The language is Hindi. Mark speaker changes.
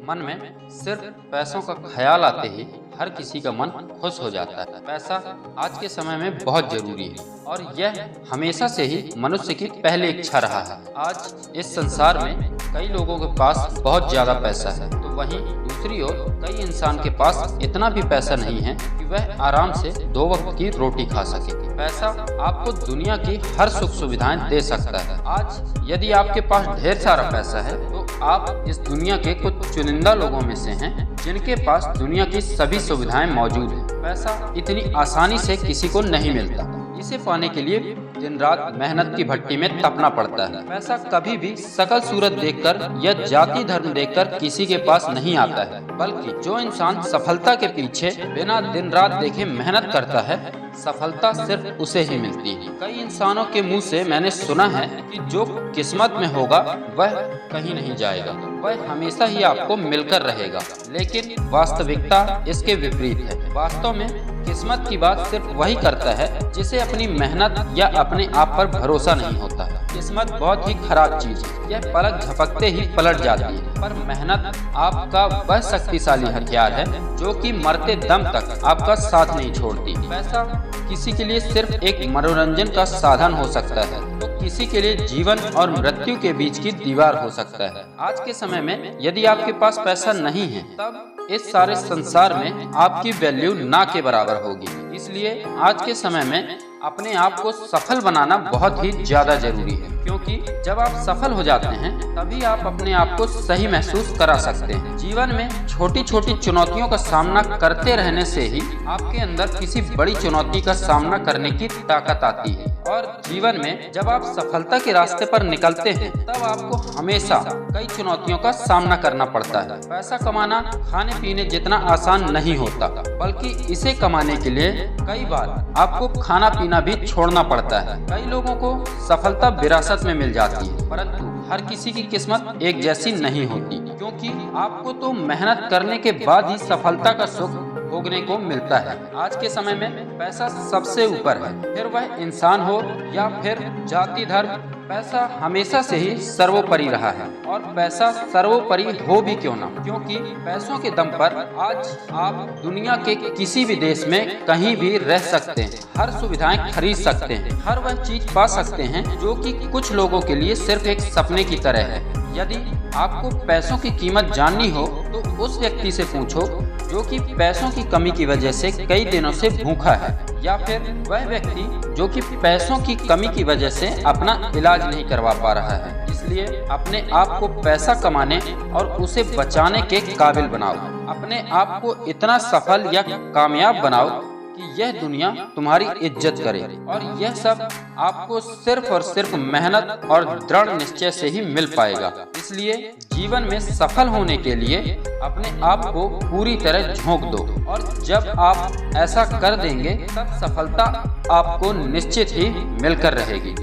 Speaker 1: मन में सिर्फ पैसों का ख्याल आते ही हर किसी का मन खुश हो जाता है। पैसा आज के समय में बहुत जरूरी है और यह हमेशा से ही मनुष्य की पहली इच्छा रहा है। आज इस संसार में कई लोगों के पास बहुत ज्यादा पैसा है, तो वहीं दूसरी ओर कई इंसान के पास इतना भी पैसा नहीं है कि वह आराम से 2 वक्त की रोटी खा सके। पैसा आपको दुनिया की हर सुख सुविधाएं दे सकता है। आज यदि आपके पास ढेर सारा पैसा है तो आप इस दुनिया के कुछ चुनिंदा लोगों में से हैं जिनके पास दुनिया की सभी सुविधाएं मौजूद हैं। पैसा इतनी आसानी से किसी को नहीं मिलता। इसे पाने के लिए दिन रात मेहनत की भट्टी में तपना पड़ता है। पैसा कभी भी शकल सूरत देखकर या जाति धर्म देखकर किसी के पास नहीं आता है, बल्कि जो इंसान सफलता के पीछे बिना दिन रात देखे मेहनत करता है, सफलता सिर्फ उसे ही मिलती है। कई इंसानों के मुंह से मैंने सुना है कि जो किस्मत में होगा वह कहीं नहीं जाएगा, वह हमेशा ही आपको मिलकर रहेगा, लेकिन वास्तविकता इसके विपरीत है। वास्तव में किस्मत की बात सिर्फ वही करता है जिसे अपनी मेहनत या अपने आप पर भरोसा नहीं होता। किस्मत बहुत ही खराब चीज है, यह पलक झपकते ही पलट जाती है, पर मेहनत आपका वह शक्तिशाली हथियार है जो कि मरते दम तक आपका साथ नहीं छोड़ती। पैसा किसी के लिए सिर्फ एक मनोरंजन का साधन हो सकता है, तो किसी के लिए जीवन और मृत्यु के बीच की दीवार हो सकता है। आज के समय में यदि आपके पास पैसा नहीं है तब इस सारे संसार में आपकी वैल्यू ना के बराबर होगी। इसलिए आज के समय में अपने आप को सफल बनाना बहुत ही ज्यादा जरूरी है, क्योंकि जब आप सफल हो जाते हैं तभी आप अपने आप को सही महसूस करा सकते हैं। जीवन में छोटी छोटी चुनौतियों का सामना करते रहने से ही आपके अंदर किसी बड़ी चुनौती का सामना करने की ताकत आती है, और जीवन में जब आप सफलता के रास्ते पर निकलते हैं तब आपको हमेशा कई चुनौतियों का सामना करना पड़ता है। पैसा कमाना खाने पीने जितना आसान नहीं होता, बल्कि इसे कमाने के लिए कई बार आपको खाना पीना भी छोड़ना पड़ता है। कई लोगों को सफलता विरासत में मिल जाती है, परंतु हर किसी की किस्मत एक जैसी नहीं होती, क्योंकि आपको तो मेहनत करने के बाद ही सफलता का सुख भोगने को मिलता है। आज के समय में पैसा सबसे ऊपर है, फिर वह इंसान हो या फिर जाति धर्म, पैसा हमेशा से ही सर्वोपरि रहा है, और पैसा सर्वोपरि हो भी क्यों ना, क्योंकि पैसों के दम पर आज आप दुनिया के किसी भी देश में कहीं भी रह सकते हैं, हर सुविधाएं खरीद सकते हैं, हर वह चीज पा सकते हैं जो कि कुछ लोगों के लिए सिर्फ एक सपने की तरह है। यदि आपको पैसों की कीमत जाननी हो तो उस व्यक्ति से पूछो जो कि पैसों की कमी की वजह से कई दिनों से भूखा है, या फिर वह व्यक्ति जो कि पैसों की कमी की वजह से अपना इलाज नहीं करवा पा रहा है। इसलिए अपने आप को पैसा कमाने और उसे बचाने के काबिल बनाओ। अपने आप को इतना सफल या कामयाब बनाओ कि यह दुनिया तुम्हारी इज्जत करे, और यह सब आपको सिर्फ और सिर्फ मेहनत और दृढ़ निश्चय से ही मिल पाएगा। इसलिए जीवन में सफल होने के लिए अपने आप को पूरी तरह झोंक दो, और जब आप ऐसा कर देंगे तब सफलता आपको निश्चित ही मिलकर रहेगी।